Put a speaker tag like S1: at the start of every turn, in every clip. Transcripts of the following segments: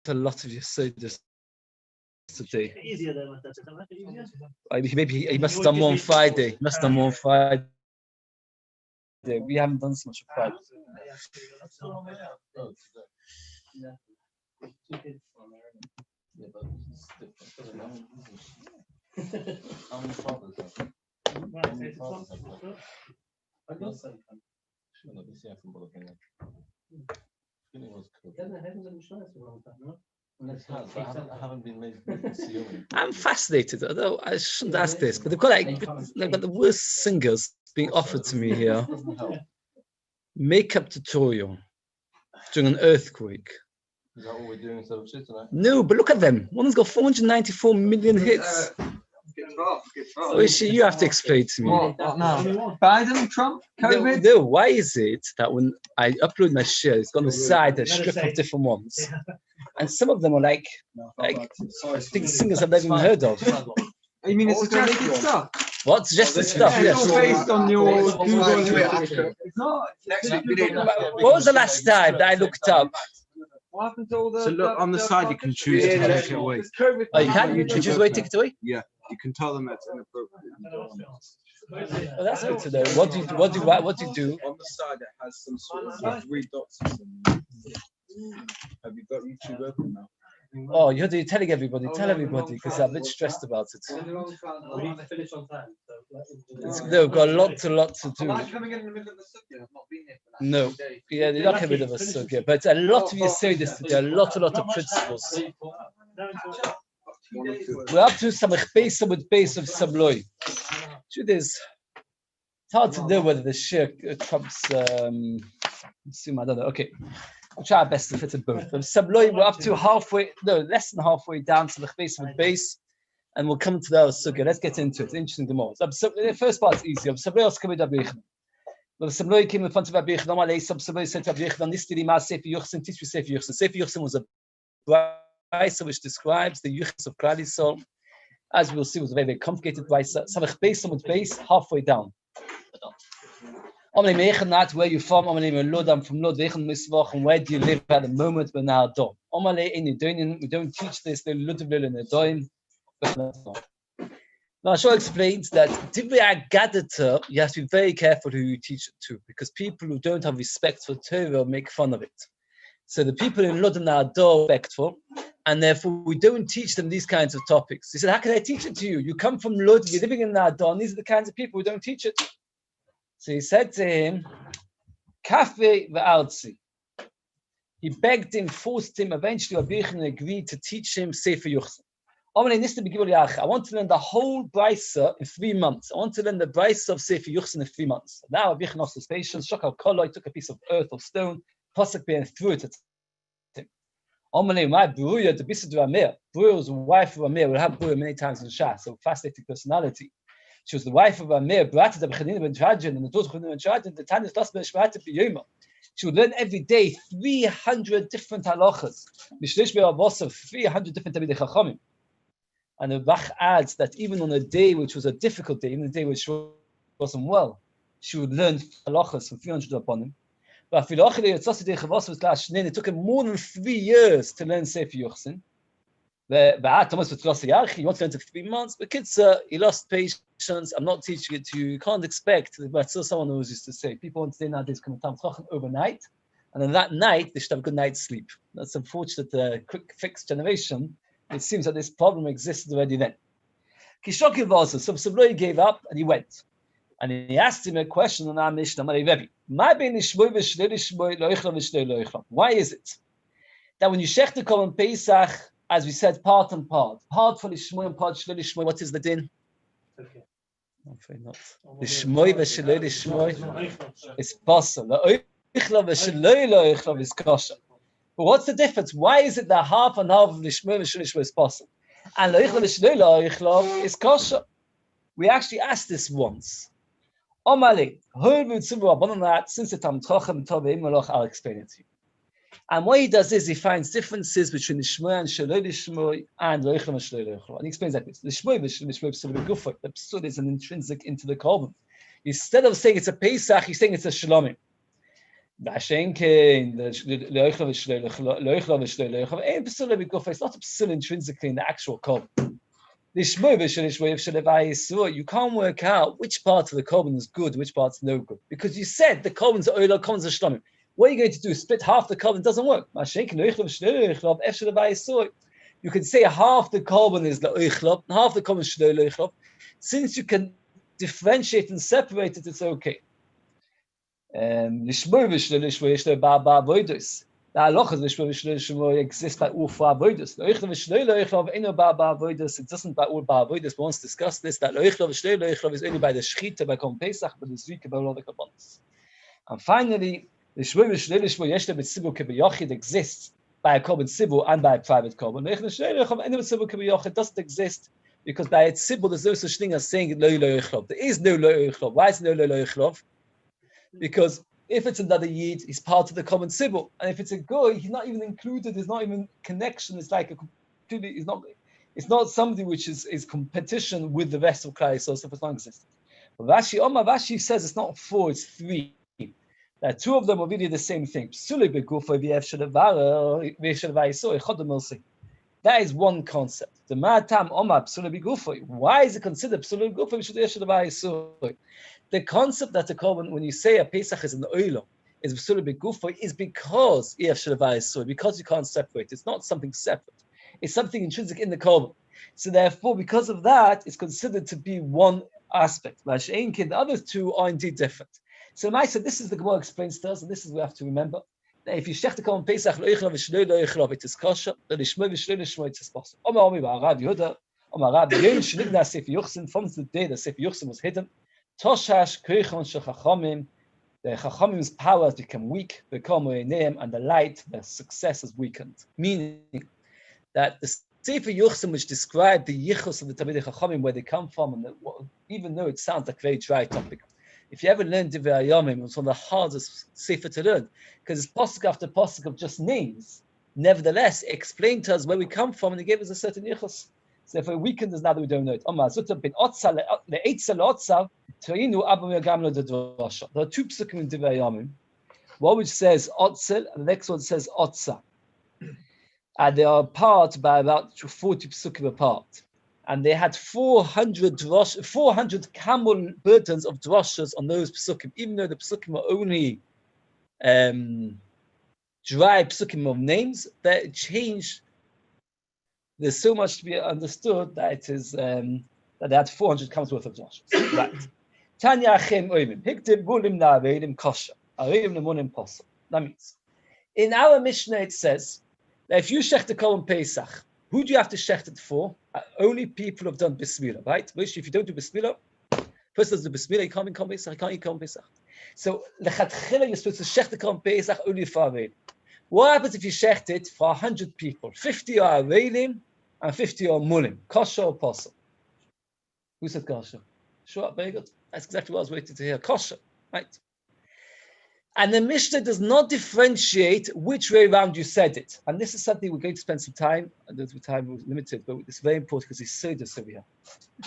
S1: a lot of Yisroel today.
S2: Easier than with that.
S1: Maybe he must have done more on Friday. We haven't done so much on Friday. I'm fascinated, although I shouldn't ask this, but they've got the worst singers being offered to me here. Makeup tutorial during an earthquake.
S3: Is that what we're doing instead of shit tonight?
S1: No, but look at them. One has got 494 million hits. So you have to explain to me.
S4: What now? Biden, Trump, COVID?
S1: No, why is it that when I upload my Shiur, it's got on the side a strip of different ones, and some of them are like things singers I've never even heard of.
S4: You mean it's suggested stuff?
S1: What suggested stuff?
S4: Yeah, it's all based on your Google.
S3: It's not.
S1: What was the last time that I looked up?
S4: What happened to all the?
S5: So look on the side, you can choose to take it away.
S1: Oh, you can? You choose away, take it away?
S5: Yeah, you can tell them that's inappropriate.
S1: Oh, that's good to know. What do you do?
S5: On the side, it has some sort of 3 dots. Or something. Have you got YouTube open now?
S1: Oh, you're telling everybody. Tell everybody, because I'm a bit stressed about it. They've got a lot to do.
S4: Am I coming in the middle of the subject? I've not been here for that.
S1: No, yeah, they're not coming rid of us, so good. But a lot of you say this today. A lot of principles. We're up to some base of Sabloi. Truth is, it's hard to know whether the Shiur trumps. I don't know. Okay. I'll try our best to fit it both. Sabloi, we're up to less than halfway down to the base of Beis, and we'll come to the sugya. Let's get into it. It's interesting, the more. The first part's easy. Sabloi came in front of Rabbi. Sabloi said to Rabbi, "Nistiri ma Sefer Yuchsin, teach me Sefer Yuchsin." Sefer Yuchsin was a brisa which describes the Yuchs of Klal Yisrael. As we will see, it was a very, very complicated brisa. Samach Beis, Beis, halfway down. Where you from? I'm from Lod. And where do you live at the moment when now done? We don't teach this. Now, Shaw explains that you have to be very careful who you teach it to, because people who don't have respect for Torah make fun of it. So the people in Lod and Ador are respectful, and therefore we don't teach them these kinds of topics. He said, "How can I teach it to you? You come from Lod, you're living in Ador, and these are the kinds of people who don't teach it." So he said to him, Kafe ve'alzi. He begged him, forced him, eventually Rabbi agreed to teach him Sefer Yuchsin. I want to learn the whole brisa in 3 months. I want to learn the brisa of Sefer Yuchsin in 3 months. Now Rabbi lost his patience, Shokal Koloi, took a piece of earth or stone, Pasuk and threw it at him. My Bruya, the Bisad Ramir, Bruya was the wife of Ramir, we'll have Bruya many times in Shah, so fascinating personality. She was the wife of Amir, Bratat of Chanina ben Trajan, and the daughter of Chanina ben Trajan, the Tanis lost ben Shmata for Yomi. She would learn every day 300 different halachas. Mishlish be'avos 300 different Talmidei Chachamim. And the Bach adds that even on a day which was a difficult day, even a day which wasn't well, she would learn halachas from 300 upon him. But it took him more than 3 years to learn Sefer Yuchsin. He wants to learn it for 3 months, but kids, he lost patience. I'm not teaching it to you. You can't expect, but still someone always used to say, people want to say nowadays come to Chacham overnight, and then that night they should have a good night's sleep. That's unfortunate, quick fix generation. It seems that this problem existed already then. Kishoki also, so Sabloi gave up and he went. And he asked him a question on our Mishnah, why is it that when you shech the Korban Pesach, as we said, part and part for Lishmoy and part Shloi Lishmoy, what is the din?
S2: Okay.
S1: I'm afraid not. Lishmoy v'Shloi Lishmoy is possible. Lo'oichla v'Shloi Lo'oichla is kosher. But what's the difference? Why is it that half and half of Lishmoy v'Shloi Lishmoy is possible, and Lo'oichla v'Shloi Lo'oichla is kosher? We actually asked this once. Omale, since the Talmud Chacham and Tovei Malach, I'll explain it to you. And what he does is he finds differences between Lishmoy and Shloi Lishmoy and Lo'oichla and Shloi Lo'oichla. And he explains like this. Lishmoy v'Shloi Lishmoy, the psud is an intrinsic into the korban. Instead of saying it's a Pesach, he's saying it's a Shalomim. Vashenkin, it's not a psul intrinsically in the actual korban. You can't work out which part of the korban is good, which part's no good, because you said the korban's oil, korban's shlomim. What are you going to do? Split half the korban? Doesn't work. You can say half the korban is the oichlop, half the korban is shloi oichlop. Since you can differentiate and separate it, it's okay. The halachas exist by all four avodas. It doesn't by all avodas. We once discussed this, that is only by the shechita, by Korban Pesach, but the zrika by all other korbanos. And finally, the shvur exists by a korban sibur and by a private korban. It doesn't exist because by a sibur there's no such thing as saying lo yoichlov. There is no lo yoichlov. Why is no lo yoichlov? Because if it's another yid, he's part of the common sibur, and if it's a goy, he's not even included. There's not even connection. It's like a completely. It's not somebody which is competition with the rest of Klal Yisrael. So it's not existent. But Rashi says it's not 4, it's 3. That 2 of them are really the same thing. That is one concept. The Matam Omar Psula B'Gufay. Why is it considered Psula B'Gufay? The concept that the korban, when you say a Pesach is an oilo, is Psula B'Gufay, is because because you can't separate. It's not something separate. It's something intrinsic in the korban. So therefore, because of that, it's considered to be one aspect. The other 2 are indeed different. So I said, this is the Gemara explains to us, and this is what we have to remember. That if you shech the korban Pesach, lo yichlav, it is kosher. The lishmo v'shlo lishmo, it is possible. Omar Rabbi Yehuda, Omar Rabbi Yomi shenigna Sefer Yuchsin, from the day that Sefer Yuchsin was hidden, Toshash Kreichon Shechachamim, the Chachamim's power has become weak, and the light, the success has weakened. Meaning that the Sefer Yuchsin, which described the yichus of the Talmidei Chachamim, where they come from, and even though it sounds like a very dry topic, if you ever learned Divrei Yomim, it's one of the hardest sefer to learn, because it's posuk after posuk of just names. Nevertheless, it explained to us where we come from, and it gave us a certain yichus. So if we weakened us now that we don't know it. There are 2 psukim in Divrei Yomim. One which says Otzel, and the next one says Otza. And they are apart by about 40 psukim apart. And they had 400 camel burdens of droshes on those psukim, even though the psukim are only dry psukim of names, that it changed. There's so much to be understood that it is that they had 400 camels worth of droshes. Right. Tanya Achem Oimim Hiktim Gulim Na'avedim Kosher Areim Nemunim Posel. That means in our Mishnah it says that if you shech the korban Pesach, who do you have to shecht it for? Only people who have done Bismillah, right? Which, if you don't do Bismillah, first does the Bismillah, you can't eat Korban Pesach, you can't eat Korban Pesach. So, lechatchila, you're supposed to shecht the Korban Pesach only for Avelim. What happens if you shecht it for 100 people? 50 are Avelim and 50 are Mulim. Kosher or Posel? Who said Kosher? Sure, very good. That's exactly what I was waiting to hear. Kosher, right? And the Mishnah does not differentiate which way around you said it. And this is something we're going to spend some time, and the time was limited, but it's very important because it's so over here.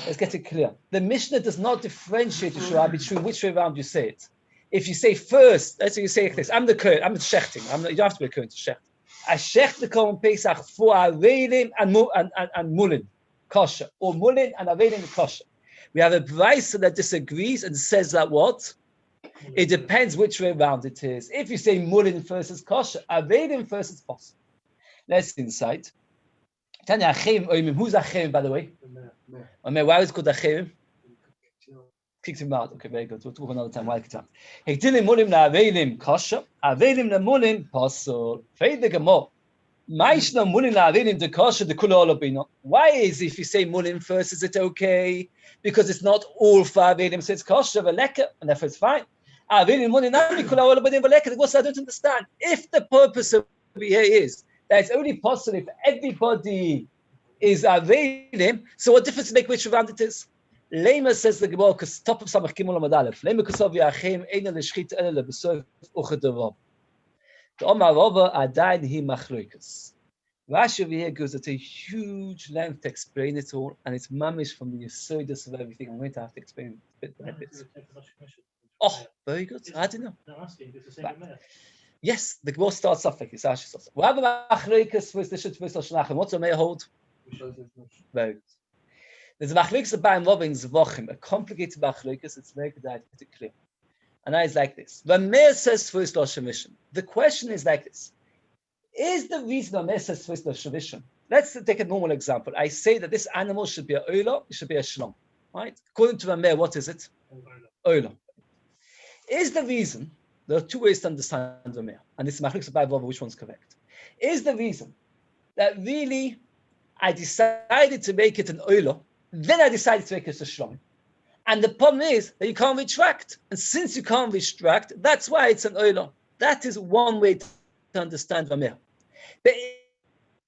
S1: Let's get it clear. The Mishnah does not differentiate between which way around you say it. If you say first, let's say you say like this, I'm the Kohen, I'm the shechting. You don't have to be a Kohen to shecht. I shecht the Korban Pesach for Avelim and Mulin, kosher, or Mulin and Avelim kosher. We have a Beis that disagrees and says that what? It depends which way around it is. If you say Mulin first is kosher, Avelim first is possible. Let's inside. Tanya Achim Oimim. Who's Achim, by the way? Why is it called Achim? Kicked him out. Okay, very good. We'll talk another time. Why kicked him out? Hektilim Mulim na Avelim kosher. Avelim na Mulin possible. Fade the Gemor. Maishna Mulin na Avelim de kosher de kula olabino. Why is if you say Mulin first, is it okay? Because it's not all for Avelim, so it's kosher, veleka, and therefore it's fine. I don't understand. If the purpose of here is that it's only possible if everybody is Avelim, so what difference does it make which round it is? Lema says the Gemara, because top of Samach Gimel Amud Aleph. Lema Kosav Yachim Eina L'Shchit Ela LeBesof Uchadavav. The Omar Rava Adayin Hi Machlokas. Rashi over here goes at a huge length to explain it all, and it's mamish from the yesodus of everything. I'm going to have to explain it bit by bit. Oh, very good. I didn't know.
S2: No, asking, it's the same
S1: Right.
S2: with Meir.
S1: Yes, the Gemara starts off like this. Actually starts off. We have a machlokes with the shit with the shnachim. What's a Meir hold? Very good. There's a machlokes about loving zvachim, a complicated machlokes. It's very good to get it clear. And I is like this. When Meir says first Lashon Rishon, the question is like this. Is the reason when Meir says first Lashon Rishon, let's take a normal example. I say that this animal should be a oila, it should be a shlom. Right? According to Meir, what is it? Oila. Is the reason, there are two ways to understand the Meir, and this is machlokes about which one's correct. Is the reason that really I decided to make it an oila, then I decided to make it a shlom. And the problem is that you can't retract. And since you can't retract, that's why it's an oila. That is one way to understand Rameh. But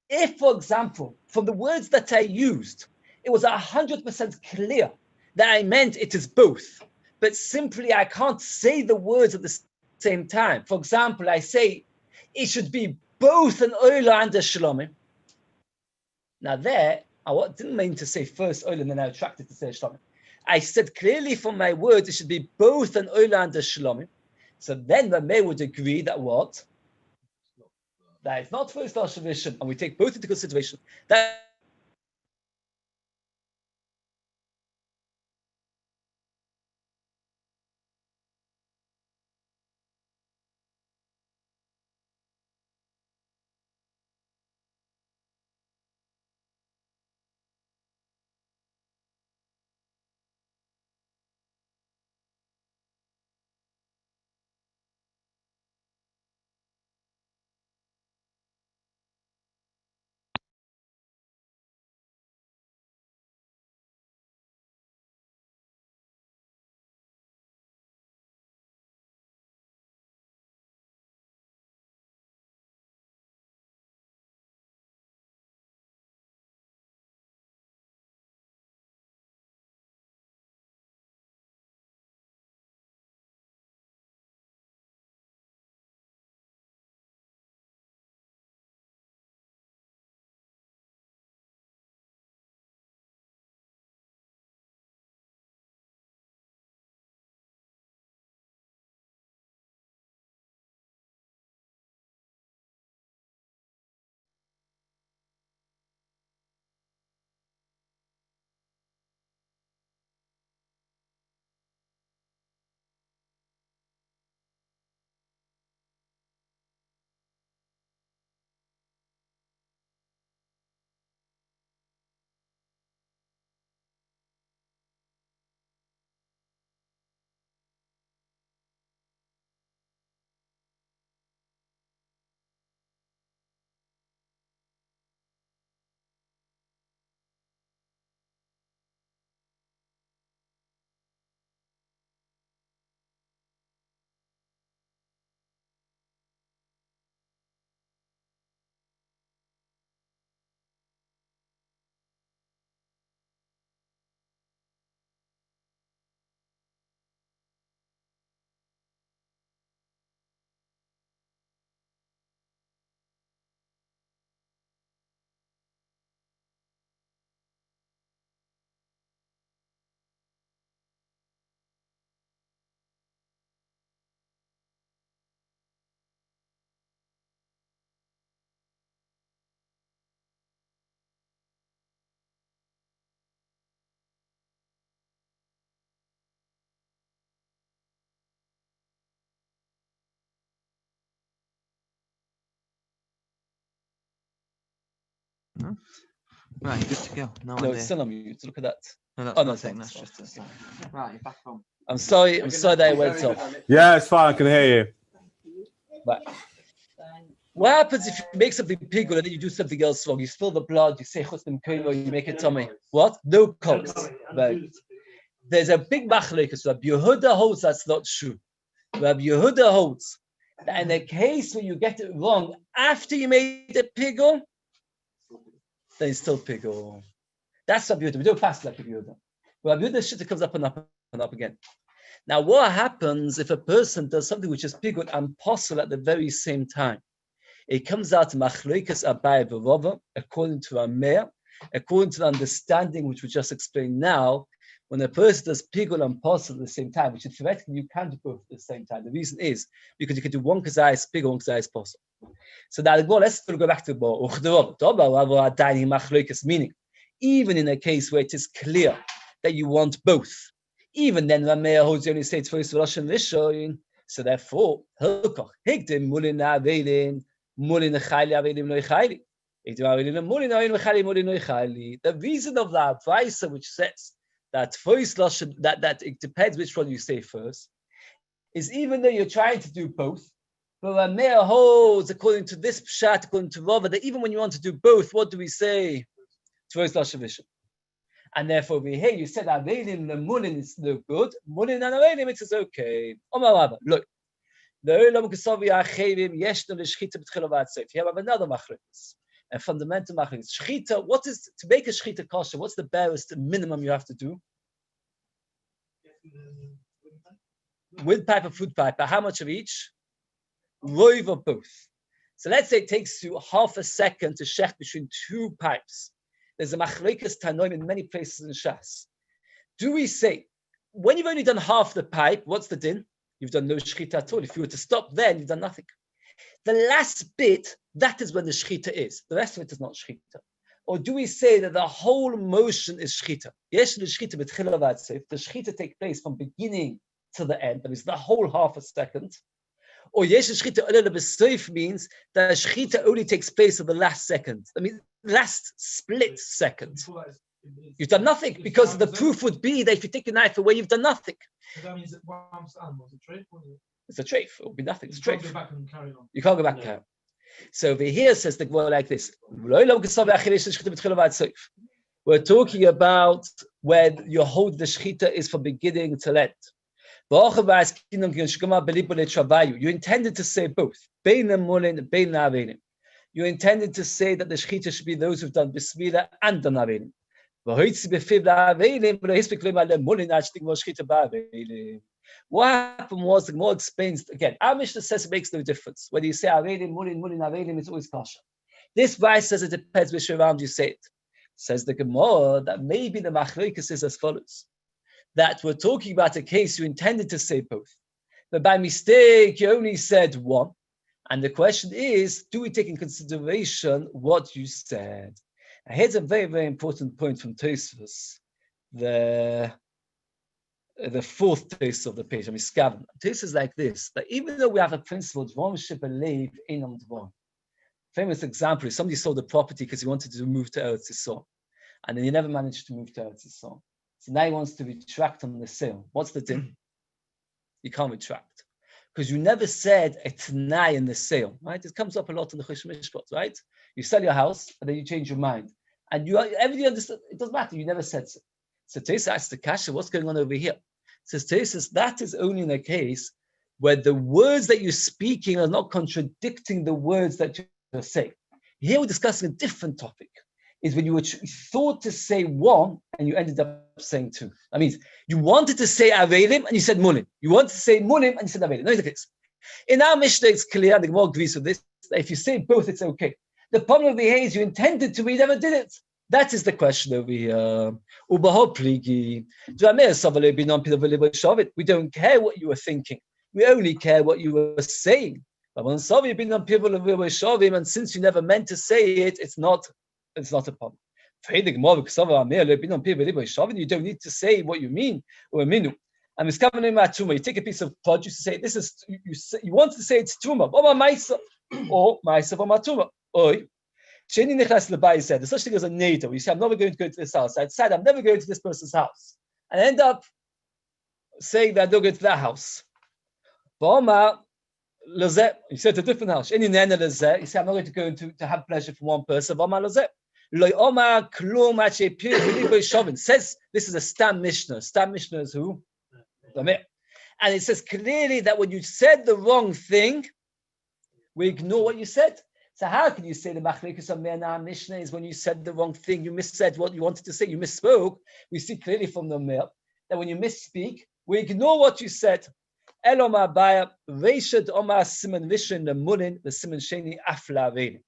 S1: if, for example, from the words that I used, it was 100% clear that I meant it is both, but simply I can't say the words at the same time. For example, I say it should be both an oila and a shlomim. Now there, I didn't mean to say first oila and then I retracted to say shlomim. I said clearly from my words, it should be both an oila and a shlomim. So then Rameh would agree that what? That it's not first Lashon Rishon, and we take both into consideration. That
S4: Right, good to go. No,
S1: no, it's still on mute. Look at that.
S4: no, that's
S1: Oh, no,
S4: nothing.
S1: thanks.
S4: That's just right. You're back on.
S1: I'm sorry that I went off.
S6: Yeah, it's fine. I can hear you.
S1: But what happens if you make something pigul and then you do something else wrong? You spill the blood, you say chutz b'mkoimo, you make it tummy. What? No cogs. Right. There's a big machlokes. Rabbi Yehuda holds that's not true. Rabbi Yehuda holds that in the case where you get it wrong after you made it pigul, then it's still pigul. That's Rabbi Yehuda. We don't pass like Rabbi Yehuda. Rabbi Yehuda shit comes up and up and up again. Now, what happens if a person does something which is pigul and possible at the very same time? It comes out machlokes Abai v'Rava, according to Rameh, according to the understanding which we just explained now, when a person does pigul and posel at the same time, which theoretically you can do both at the same time. The reason is because you can do one kazayas pigul, one kazayas posel. So now let's go back to the meaning. Even in a case where it is clear that you want both, even then Rameh holds only states first Russian Rishon. So therefore, the reason of the advice which says that first Lashon, that it depends which one you say first, is even though you're trying to do both, but Rameh holds, according to this pshat, according to Rava, that even when you want to do both, what do we say? First Lashon Rishon. And therefore, over here, you said Avelim, the Mulin is no good. Mulin and Avelim, it is okay. Look. You have another machlokes, a fundamental machlokes. Shchita, what is, to make a shchita kosher, what's the barest minimum you have to do? Windpipe or food pipe, how much of each? Roiv of both. So let's say it takes you half a second to shech between two pipes. There's a machlokes tanoim in many places in Shas. Do we say, when you've only done half the pipe, what's the din? You've done no shechita at all. If you were to stop then, you've done nothing. The last bit, that is when the shechita is. The rest of it is not shechita. Or do we say that the whole motion is shechita? Yes, the shechita b'tchila v'atzef. The shechita takes place from beginning to the end. That is the whole half a second. Or yes, the shechita oleh b'seif means that shechita only takes place at the last second. I mean, last split second. You've done nothing, because the proof would be that if you take a knife away, you've done nothing.
S2: That means that once done was a treif.
S1: It's a treif. It will be nothing. It's a treif.
S2: You can't go back and carry on.
S1: You can't go back and carry on. So over here says the Gemara like this. We're talking about where you hold the shechita is from beginning to end. You intended to say both. You intended to say that the shechita should be those who've done bismillah and done avelim. What happened was, the Gemara explains again, our Mishnah says it makes no difference. Whether you say avelim, mulin, avelim, it's always kasha. This Beis says it depends which way around you say it. Says the Gemara that maybe the machlokes is as follows: that we're talking about a case you intended to say both, but by mistake you only said one. And the question is, do we take in consideration what you said? Now here's a very, very important point from Tosfos, the fourth Tosfos of the page. I mean, Skaven. Tosfos is like this: that even though we have a principle, Dvarim should believe in Dvarim. Famous example is somebody sold a property because he wanted to move to Eretz Yisrael, and then he never managed to move to Eretz Yisrael. So now he wants to retract on the sale. What's the din? You can't retract, because you never said a t'nai in the sale, right? It comes up a lot in the Chush Mishpat, right? You sell your house, and then you change your mind. And everybody understood, it doesn't matter, you never said so. So Tosfos asks the kasha, what's going on over here? Says Tosfos, that is only in a case where the words that you're speaking are not contradicting the words that you're saying. Here we're discussing a different topic, is when you thought to say one, and you ended up saying two. That means you wanted to say avelim, and you said mulim. You wanted to say mulim, and you said avelim. No, it's the case. In our Mishnah, it's clear, and the Gemara agrees with this, that if you say both, it's okay. The problem over here is you intended to, but you never did it. That is the question over here. We don't care what you were thinking. We only care what you were saying. And since you never meant to say it, it's not a problem. You don't need to say what you mean. And you take a piece of produce to say, this is, you want to say it's tumah, or maisa or matuma. There's such thing as a neighbor. You say, I'm never going to go to this house. I decided I'm never going to this person's house. And I end up saying that I don't go to that house. You said a different house. You say, I'm not going to go to have pleasure from one person. Says this is a Stam Mishnah. Stam Mishnah is who? And it says clearly that when you said the wrong thing, we ignore what you said. So how can you say the machlekes of Me'ana Mishnah is when you said the wrong thing, you missaid what you wanted to say, you misspoke? We see clearly from the Me'er that when you misspeak, we ignore what you said. Elom Abaya, Reishad Omar Simon Vishin, the Mulin, the Simon Sheni Afla Vein.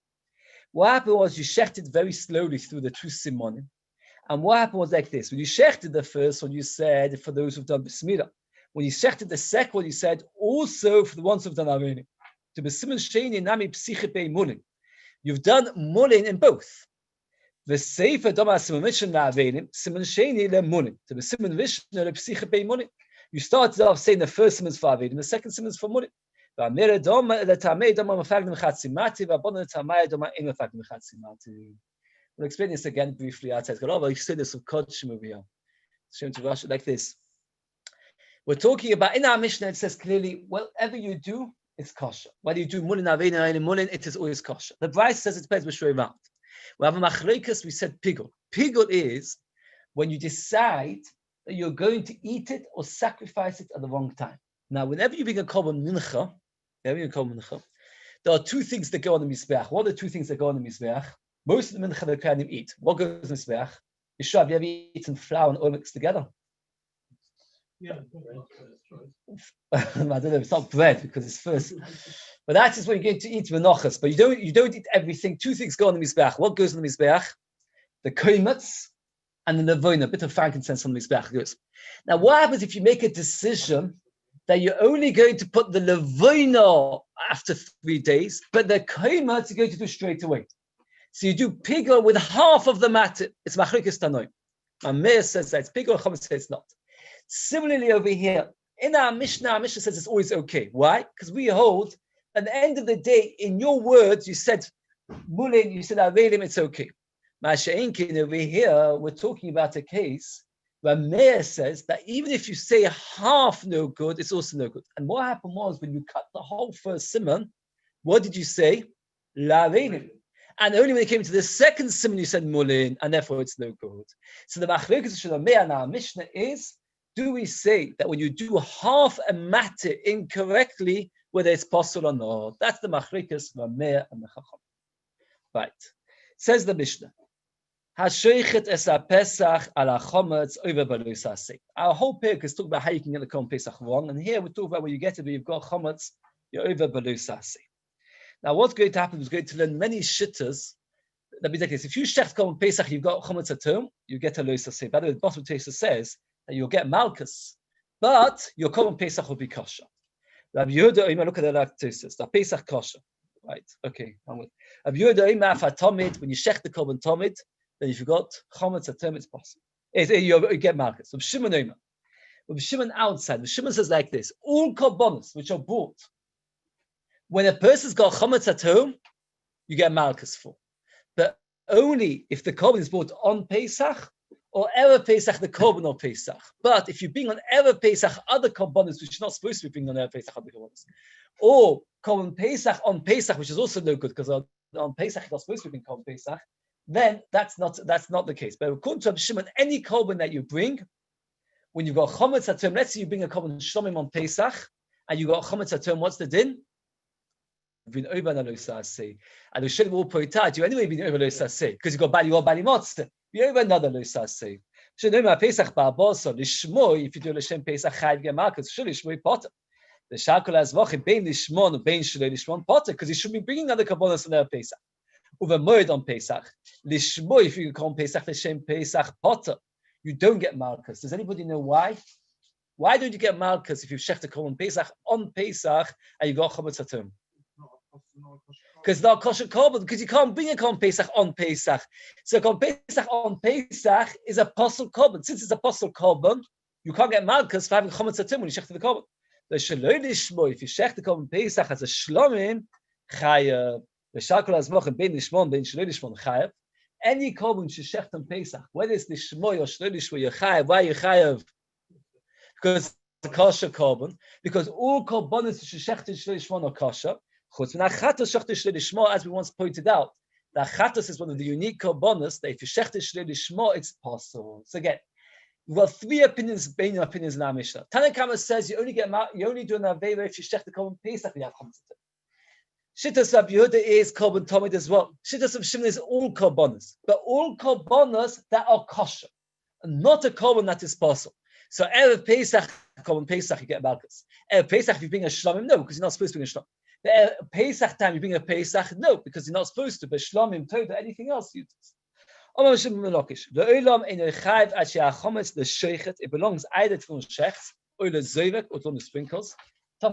S1: What happened was you shechted very slowly through the two simonim, And what happened was like this. When you shechted the first one, you said for those who've done Bismillah. When you shechted the second one, you said also for the ones who've done Avelim. To B'simen Sheni Nami Psiche Bei Mulin. You've done Mulin in both. The Sefer Dama Simen Rishon LaAvelim, Simen Sheni LeMulin. To B'simen Rishon LePsiche Bei Mulin. You started off saying the first Simen is for Avelim, the second Simen is for Mulin. We'll explain this again briefly outside. You say this of Kodshim over here. Shem to Rashi like this. We're talking about in our Mishnah. It says clearly, whatever you do, it's kosher. Whether you do mulin avein or mulin, it is always kosher. The Beis says it depends which way around. We have a machlokas. We said pigul. Pigul is when you decide that you're going to eat it or sacrifice it at the wrong time. Now, whenever you bring a korban mincha, there are two things that go on the mizbeach. What are the two things that go on the mizbeach? Most of the mincha that can eat. What goes on the mizbeach? Yisroel, have you ever eaten flour and oil mixed together?
S2: Yeah.
S1: I don't know. It's not bread because it's first. But that is what you're going to eat menachas. But you don't eat everything. Two things go on the mizbeach. What goes on the mizbeach? The koimetz and the nevoina. A bit of frankincense on the mizbeach goes. Now, what happens if you make a decision that you're only going to put the levoina after 3 days, but the koimetz you're going to do straight away? So you do pigul with half of the matter. It's machlokes tanoim. Meir says that it's pigul. Chachamim says it's not. Similarly over here, in our Mishnah says it's always okay. Why? Because we hold at the end of the day, in your words, you said mulin, you said avelim, it's okay. Masha'inkin over here, we're talking about a case where Meir says that even if you say half no good, it's also no good. And what happened was when you cut the whole first simon, what did you say? La avelim. And only when it came to the second simon, you said mulin, and therefore it's no good. So the machlokes of Meir in our Mishnah is, do we say that when you do half a matter incorrectly, whether it's possible or not? That's the machlokes of Meir and the Chacham. Right. Says the Mishnah. Hashoichet es Pesach ala chometz over balusase. Our whole parak is talking about how you can get the Korban Pesach wrong, and here we're talking about when you get it, where you've got chometz, you're over balusase. Now, what's going to happen is going to learn many shittas. That means like this: if you shech Korban Pesach, you've got chometz at home, you get a lusase. By the way, the bottom of the says that you'll get malchus, but your Korban Pesach will be kosher. Rabbi Yehuda, look at the lactosis, the Pesach kosher. Right, okay. Rabbi Yehuda, afatomid, when you shech the Korban tomid, then if you got chometz at home, it's possible. You get malchus. Rabbi Shimon outside, Rabbi Shimon says like this: all korbanos which are bought, when a person's got chometz at home, you get malchus for. But only if the korban is bought on Pesach, or Erev Pesach, the korban or Pesach. But if you bring on Erev Pesach other korbanos, which is not supposed to be bringing on Erev Pesach other korbanos, or korban Pesach on Pesach, which is also no good because on Pesach you're not supposed to be bringing korban Pesach, then that's not the case. But according to Rabbi Shimon, any korban that you bring, when you've got chometz at home, let's say you bring a korban shlomim on Pesach, and you got chometz at home, what's the din? Been over na lo saseh. And the shul will point out you anyway been over lo saseh because you got bali motzeh. You over another lo saseh. So no ma Pesach ba'aboso lishmo. If you do l'shem Pesach chayv get malchus. Shul lishmo potter. The shakol has v'chim bein lishmon bein shulei lishmon potter because you should be bringing other korbanos on their Pesach. Over moed on Pesach lishmo. If you call Pesach l'shem Pesach potter, you don't get malchus. Does anybody know why? Why don't you get malchus if you shech the korban Pesach on Pesach and you got chometz at home? Because it's not kosher korban, because you can't bring a korban Pesach on Pesach. So korban Pesach on Pesach is a apostle korban. Since it's a apostle korban, you can't get malchus for having chometz atum when you shech the korban. The shaloi lishmo, if you shech the korban Pesach as a shlomim, chayav. The shakol azmoch bein lishmon bein shaloi lishmon chayav. Any korban you shech on Pesach, whether it's lishmo or shaloi lishmo, you're chayav. Why you chayav? Because it's a kosher korban. Because all korbanos you shech shaloi lishmon are kosher. As we once pointed out, the chatos is one of the unique korbanos that if you shech shlei lishmo, it's possible. So again, we've got three opinions in our Mishnah. Tanakama says you only do an avera if you shech the korban Pesach. You have chometz. Shittas Rabbi Yehuda is korban tomid as well. Shittas of Shimon is all korbanos, but all korbanos that are kosher, and not a korban that is possible. So Erev Pesach, korban Pesach, you get malchus. Erev Pesach, if you bring a shlomim, no, because you're not supposed to bring a shlomim. The Pesach time, you bring a Pesach, no, because you're not supposed to. But Shlomim, Toda, anything else, you do. It belongs either to the shechts, or the zevek, or to the sprinkles, or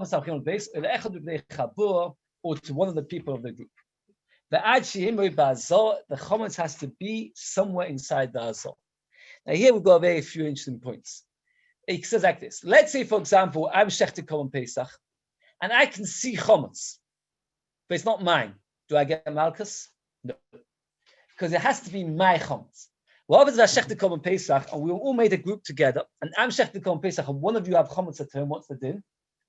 S1: to one of the people of the group. The chametz has to be somewhere inside the azor. Now here we've got a very few interesting points. It says like this. Let's say, for example, I'm shechted Korban Pesach, and I can see chametz, but it's not mine. Do I get malchus? No, because it has to be my chametz. What happens if I shechted Korban Pesach, and we all made a group together, and I'm shechted Korban Pesach, and one of you have chametz at home? What's the din?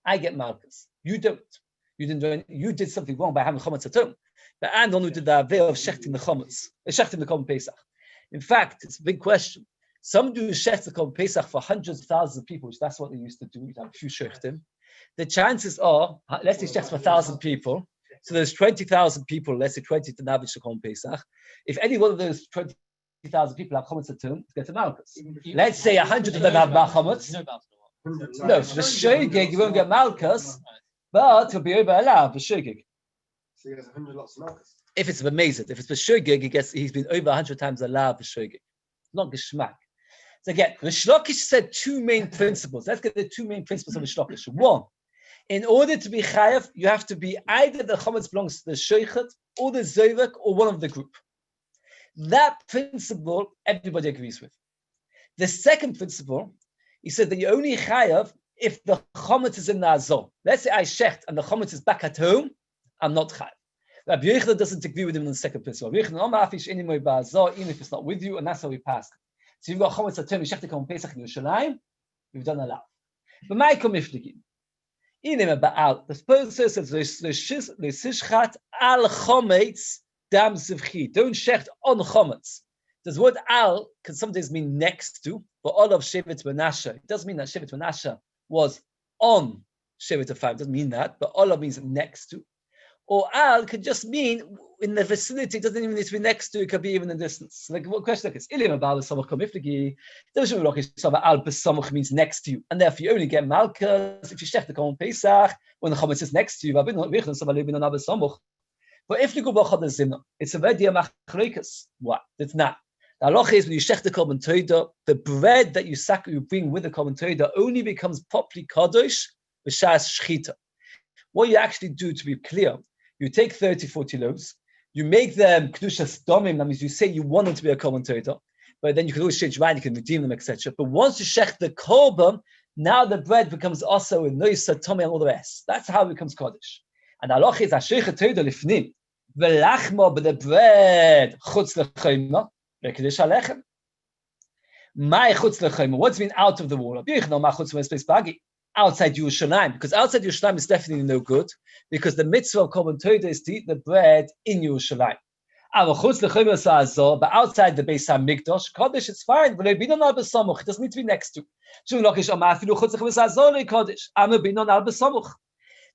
S1: I get malchus. You don't. You didn't do anything. You did something wrong by having chametz at home. But I'm the one who did the veil of shechting the chametz, shechting the Korban Pesach. In fact, it's a big question. Some do shechting the Korban Pesach for hundreds of thousands of people, which that's what they used to do. You'd have a few shechtim. The chances are, let's say shechts for 1,000 people, so there's 20,000 people, let's say 20 to Navish Korban Pesach. If any one of those 20,000 people have chametz at home, get a malchus. Let's say 100 of them have chametz. No, so the shogeg, you won't get malchus, but it'll be over allowed for shogeg.
S6: So he has 100 lots of malchus.
S1: If it's amazing, if it's for shogeg, he's been over 100 times allowed for shogeg. Not geschmack. So again, Rish Lakish said two main principles. Let's get the two main principles of Rish Lakish. One, in order to be chayav, you have to be either the chametz belongs to the sheichet or the zevek or one of the group. That principle everybody agrees with. The second principle, he said that you only chayav if the chametz is in the azor. Let's say I shecht and the chametz is back at home, I'm not chayav. Rabbi Yehuda doesn't agree with him on the second principle. Even if it's not with you, and that's how we pass. So you've got chametz at home, you shecht the Korban Pesach in Yerushalayim, you've done a lot. But my komifligim. The person says, "L'sishchat al chometz dam zivchi." Don't shecht on chometz. Does word al can sometimes mean next to, but all of Shevet Menashe. It doesn't mean that Shevet Menashe was on Shevet Ephraim. It doesn't mean that, but all of means next to. Or al could just mean in the vicinity. It doesn't even need to be next to. It could be even in distance. Like what question is? Ilim about the samach komifligi. Doesn't mean al besamach means next to you, and therefore you only get malchus if you shech the Korban Pesach when the chametz is next to you. But if you go b'chad zimna, it's already a machlokas. What? It's not. The halacha is when you shech the Korban Toida, the bread that you bring with the Korban Toida only becomes properly kadosh b'shas shchita. What you actually do, to be clear, you take 30, 40 loaves, you make them kedushas domim. That means you say you want them to be a Korban Toida, but then you can always change your mind, you can redeem them, etc. But once you shech the korban, now the bread becomes also with noisa, tomei, and all the rest. That's how it becomes kodesh. And the halacha is ashech Toida lifnim velachma, but the bread chutz lechayma v'kedush halechem. My chutz lechayma. What's mean out of the wall? Outside Yerushalayim, because outside Yerushalayim is definitely no good, because the mitzvah of Korban Toida is to eat the bread in Yerushalayim. But outside the Beis HaMikdash, Kodesh, it's fine. It doesn't need to be next to.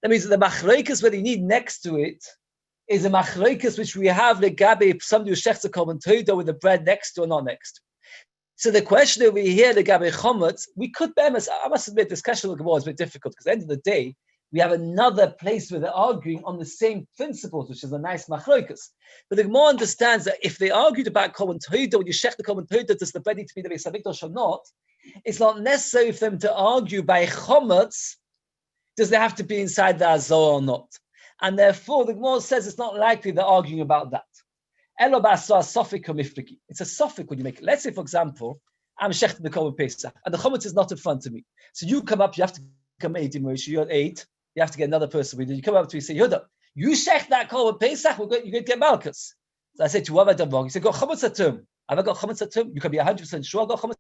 S1: That means that the machlokas where you need next to it is a machlokas which we have legabe somebody who shechts a Korban Toida with the bread next to or not next to. So the question over here, the Gabi Chometz, we could I must admit, this question of the Gemara is a bit difficult because at the end of the day, we have another place where they're arguing on the same principles, which is a nice machlokas. But the Gemara understands that if they argued about Korban Toida, when you shech the Korban Toida, does the bread need to be the Beis HaMikdash or not? It's not necessary for them to argue by Chometz, does they have to be inside the Azor or not? And therefore, the Gemara says it's not likely they're arguing about that. It's a suffix when you make it. Let's say, for example, I'm shechting the Korban Pesach, and the chametz is not in front of me. So you come up, you have to come 80 Moshe, you're at 8, you have to get another person with you. You come up to me and say, Yehuda, you shech that Korban Pesach, you're going to get malchus. So I said to you, what have I done wrong? He said, got chametz at home. Have I got chametz at home? You can be 100% sure I got chametz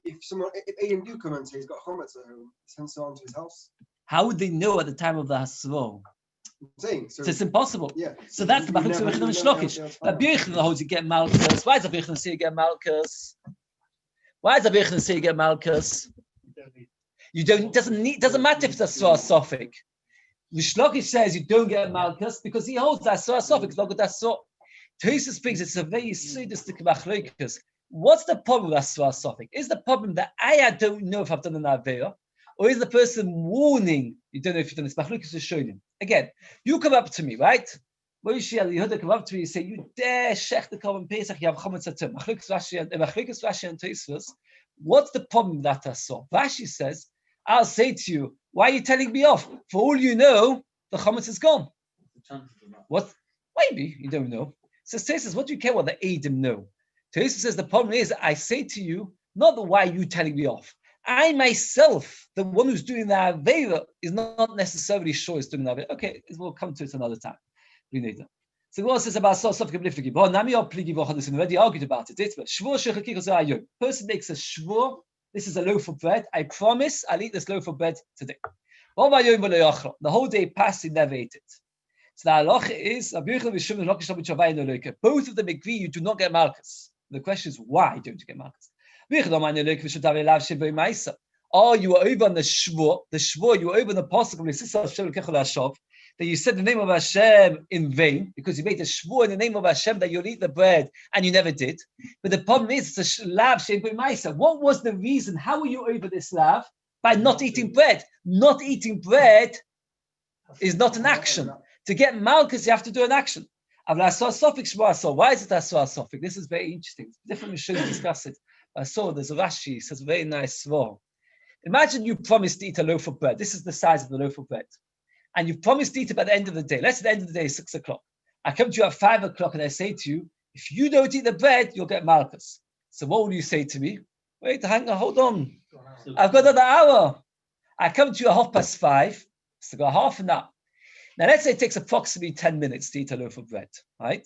S6: if Aiden do come and say he's got chametz at home, send someone to his house.
S1: How would they know at the time of the hasro?
S6: I'm saying so.
S1: It's impossible.
S6: Yeah.
S1: So that's the
S6: You
S1: machlokes
S6: never-
S1: of
S6: you
S1: Yehuda and
S6: never
S1: Shlokish.
S6: be able to
S1: Rabbi
S6: find out.
S1: Yochanan holds you get malchus. Why does Rabbi Yochanan say you get malchus? Why does Rabbi Yochanan say you get malchus? You don't. Doesn't matter if it's a soa suffix. The Shlokish says you don't get malchus because he holds that soa suffix. Look at that soa. Tosfos brings it's a very sadistic machlokes. What's the problem with that soa suffix? Is the problem that I don't know if I've done an avera, or is the person warning you don't know if you've done this? Machlokes is showing him. Again, you come up to me, right? Moshe Yehuda come up to me and say, you dare shech the korban Pesach, you have chametz atum. Machlokes Rashi and Tosfos. What's the problem with that asor? Rashi says, I'll say to you, why are you telling me off? For all you know, the chametz is gone. What? Maybe you don't know. So Tosfos, what do you care what the Eidim know? Tosfos says the problem is, I say to you, not the why you telling me off. I myself, the one who's doing the avera, is not necessarily sure is doing the avera. Okay, we'll come to it another time. We need that. So what says about Sosaf Geblifligi? But Nami or Pligi Vochanis already argued about it. It's Shvur Shechakikos Ayom. Person makes a shvur. This is a loaf of bread. I promise I'll eat this loaf of bread today. The whole day passed, he never ate it. So the halacha is both of them agree you do not get malchus. The question is why don't you get malchus? Oh, you were over on the shvur, you were over on the pasuk of the that you said the name of Hashem in vain because you made a shvur in the name of Hashem that you'll eat the bread and you never did. But the problem is it's a lav shem b'maisa. What was the reason? How were you over this lav? By not eating bread. Not eating bread is not an action. To get malchus, you have to do an action. Why is it asor suffix? This is very interesting. Different Rishonim discuss it. I saw there's a Rashi says a very nice svar. Imagine you promised to eat a loaf of bread. This is the size of the loaf of bread. And you've promised to eat it by the end of the day. Let's say the end of the day is 6 o'clock. I come to you at 5 o'clock and I say to you, if you don't eat the bread, you'll get malchus. So what will you say to me? Wait, hang on, hold on. I've got another hour. I come to you at 5:30. So got half an hour. Now let's say it takes approximately 10 minutes to eat a loaf of bread, right?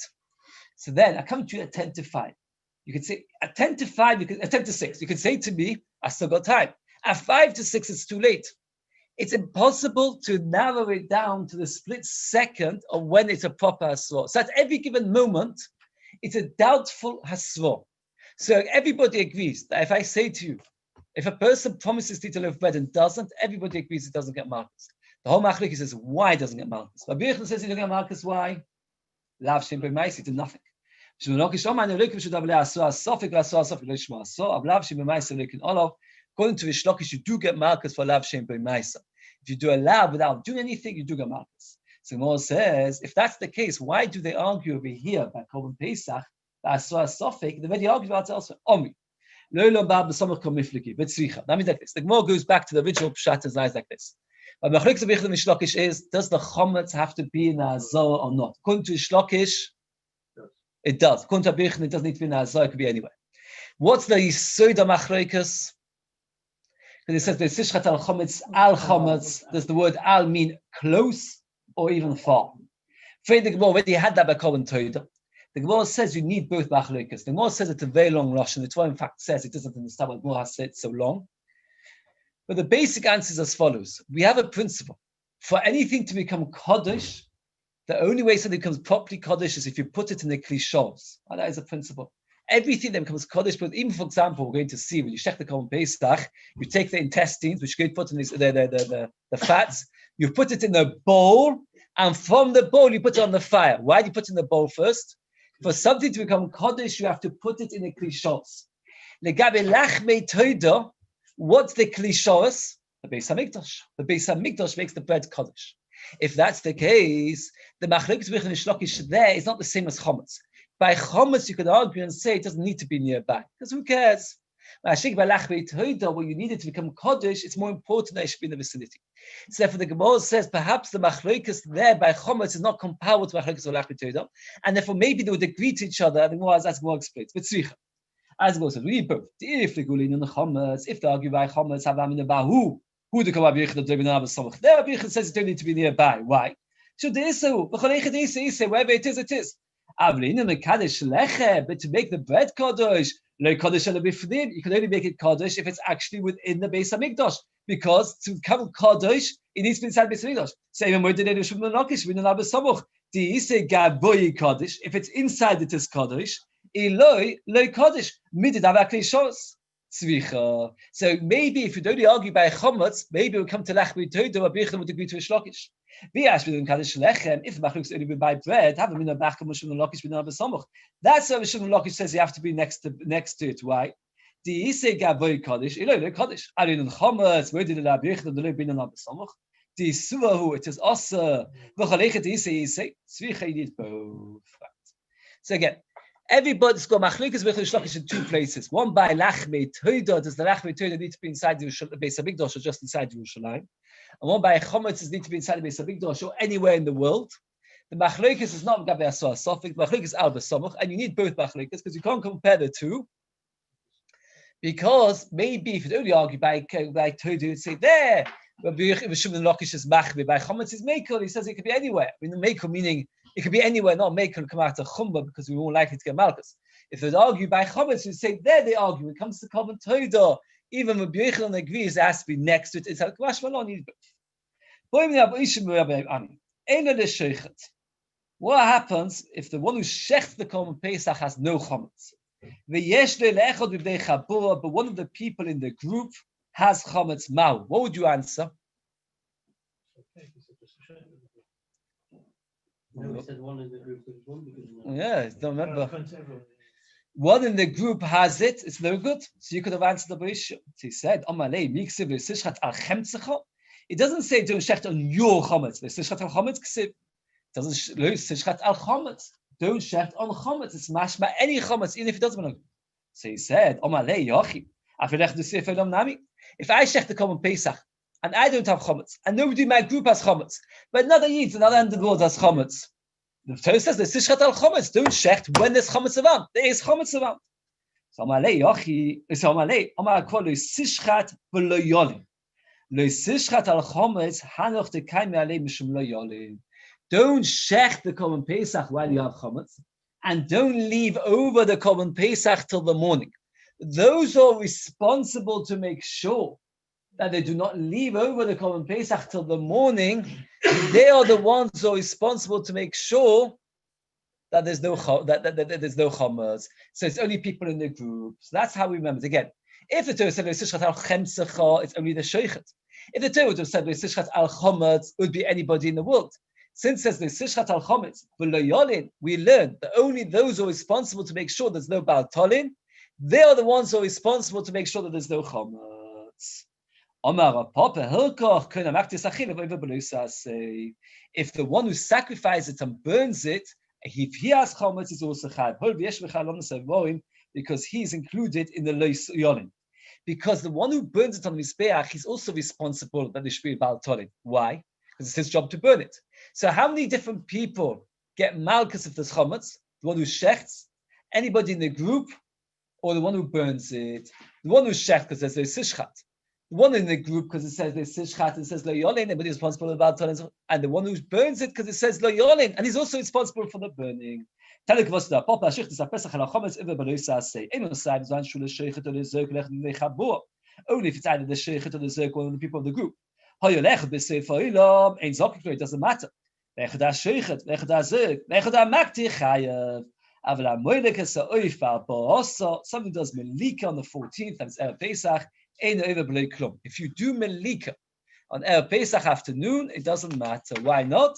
S1: So then I come to you at 10 to 5. You can say at 10 to 5, at 10 to 6, you can say to me, I still got time. At 5 to 6, it's too late. It's impossible to narrow it down to the split second of when it's a proper hasra. So at every given moment, it's a doubtful hasra. So everybody agrees that if I say to you, if a person promises to eat a loaf of bread and doesn't, everybody agrees it doesn't get malchus. The whole machlokes says, why doesn't it get malchus? Rabbi Yochanan says he doesn't get malchus, why? Lav shem b'mais, he did nothing. According to Vishlokish, you do get malchus for lav shem b'maisa. If you do a lav without doing anything, you do get malchus. So Moshe says, if that's the case, why do they argue over here by Korban Pesach, the asra sofik? They already argued about it elsewhere. Omi. Let me like this. The Gemara goes back to the original pshat and lies like this. But the machlokes of Yehuda and Shlokish is, does the chametz have to be in a azor or not? According to Shlokish, it does. According to Yehuda, it doesn't need to be in a azor, it could be anywhere. What's the yisod of machlokes? Because it says the sishchat al chametz. Does the word al mean close or even far? The Gemara already had that by Korban Todah. The Gemara says you need both machlokes. The Gemara says it's a very long Lashon. The Torah in fact says it doesn't understand why the Gemara has said so long. But the basic answer is as follows. We have a principle. For anything to become Kaddish, the only way something becomes properly Kaddish is if you put it in the klishos. And that is a principle. Everything that becomes Kaddish, but even for example, we're going to see when you shech the Korban Pesach, you take the intestines, which you going to put in the fats, you put it in a bowl, and from the bowl you put it on the fire. Why do you put it in the bowl first? For something to become Kaddish, you have to put it in the klishos. Legabe lachmei toida. What's the klishos? The Beis Hamikdash. The Beis Hamikdash makes the bread kaddish. If that's the case, the machlokes Yehuda and Shlokish there is not the same as chametz. By chametz, you could argue and say it doesn't need to be nearby because who cares? What you need it to become kaddish, it's more important that it should be in the vicinity. So therefore, the Gemara says perhaps the machlokes there by chametz is not comparable to machlokes of lachmei toida, and therefore maybe they would agree to each other. The Gemara as Gemara explains, but tzricha. As it goes, we need both. If they argue by chametz, have in the bahu, who the Rabbi Yehuda there Rabbi Yehuda says it don't need to be nearby. Why? So wherever it is, it is. But to make the bread kadosh, you can only make it kadosh if it's actually within the Beis Hamikdash. Because to become kadosh, it needs to be inside the Beis Hamikdash. So even if it's inside, it is kadosh. Eloi kadosh So maybe if you don't argue by chametz, maybe we'll come to lachmi toido. Rabbi Yehuda would agree to a shlokish. If the machlokes only by bread, have a bachka mushum lokish with another samuch. That's why Mishum Lokish says you have to be next to it. Why? The Isay Gaboy Kaddish, Eloi Kaddish. Arin chametz. Where did the Rabbi Yehuda the bin another samuch? The suahu it is also v'chalechet Isay tzvicha you need both. So again. Everybody's got machlokes with shlokish in two places. One by lachmi toido. Does the lachmi toido need to be inside the Beis Hamikdash or just inside Yerushalayim? And one by chametz is need to be inside the Beis Hamikdash or anywhere in the world. The machlokes is not gabe asar sofik. Machlokes is al b'samach, and you need both machlokes because you can't compare the two. Because maybe if you only argue by toido, you'd say there. Rabbi Yehuda Lokish is machmi. By chametz is mekel. He says it could be anywhere. I mean, mekel meaning it could be anywhere, not mekel come out of chumba because we're more likely to get malchus. If they argue by chametz, you say there they argue. When it comes to common toido, even Rabbi Yehuda agrees it has to be next to it. It's like Mashmalon needs both. What happens if the one who shechts the common Pesach has no chametz? But one of the people in the group has chametz mau. What would you answer?
S2: No, he said one in the group is one because
S1: Yeah, I don't remember. One in the group has it, it's no good. So you could have answered the Beis. He said, it doesn't say don't shecht on your chametz. It doesn't sishchat al chametz. Don't shecht on chametz. It's mashma any chametz, even if it doesn't belong. So he said, if I shecht the common Pesach and I don't have chametz, and nobody in my group has chametz, but another yid, another end of the world has chametz. The Torah says there's sishchat al chametz. Don't shecht when there's chametz around. There is chametz around. So Amalei Yochi, so Amalei, Amar Kolu sishchat v'lo yolim. Lo sishchat al chametz hanoch dekayim alei mishum lo yolim. Don't shecht the common Pesach while you have chametz, and don't leave over the common Pesach till the morning. Those who are responsible to make sure that they do not leave over the common Pesach till the morning, they are the ones who are responsible to make sure that there's no there's no chametz. So it's only people in the group. So that's how we remember it. Again, if the Torah said it's only the sheichet. If the Torah would have said al chametz, it would be anybody in the world. Since it says al chametz, we learn that only those who are responsible to make sure there's no Baal Tolin, they are the ones who are responsible to make sure that there's no chametz. If the one who sacrifices it and burns it, if he has chametz, he's also chayv. Because he's included in the lois yolim. Because the one who burns it on the mizbeach, he's also responsible that there should be Baal Tolin. Why? Because it's his job to burn it. So how many different people get malchus if there's chametz? The one who shechts, anybody in the group, or the one who burns it? The one who shechts because there's no sishchat. The one in the group because it says there's sishchat and it says lo yolin, but he's responsible about Tolin. And the one who burns it because it says lo yolin, and he's also responsible for the burning. Only if it's either the sheichet or the zerk, one of the people of the group. It doesn't matter. Something does melika on the 14th, and it's Erev Pesach. If you do melika on Erev Pesach afternoon, it doesn't matter. Why not?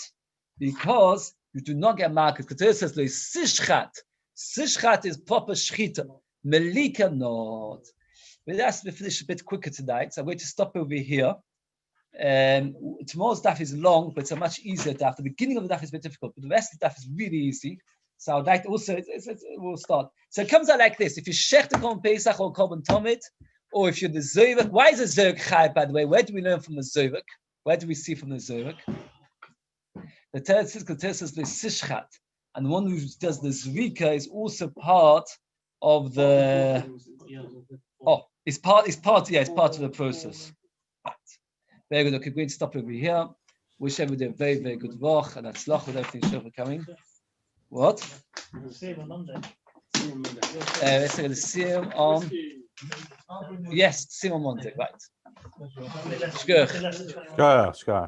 S1: Because you do not get market. Because it says sishchat. Sishchat is proper shchita. Melika not. But that's to finish a bit quicker tonight. So I'm going to stop over here. Tomorrow's daf is long, but it's a much easier daf. The beginning of the daf is a bit difficult, but the rest of the daf is really easy. So I'd like to also, we'll start. So it comes out like this. If you shech the Korban Pesach or Korban Tomit, or if you're the Zervik, why is a Zervik chayv, by the way? Where do we learn from the Zervik? Where do we see from the Zervik? The Torah says the Sishchat, and the one who does the Zvika is also part of the, it's part of the process. Right. Very good. Okay, we're going to stop over here. Wish everybody a very, very good vach and atzlach with everything for coming. What?
S2: See you on Monday.
S1: Let's say the see him on. Yes, see him on Monday, right. Shkirch.
S7: Sky.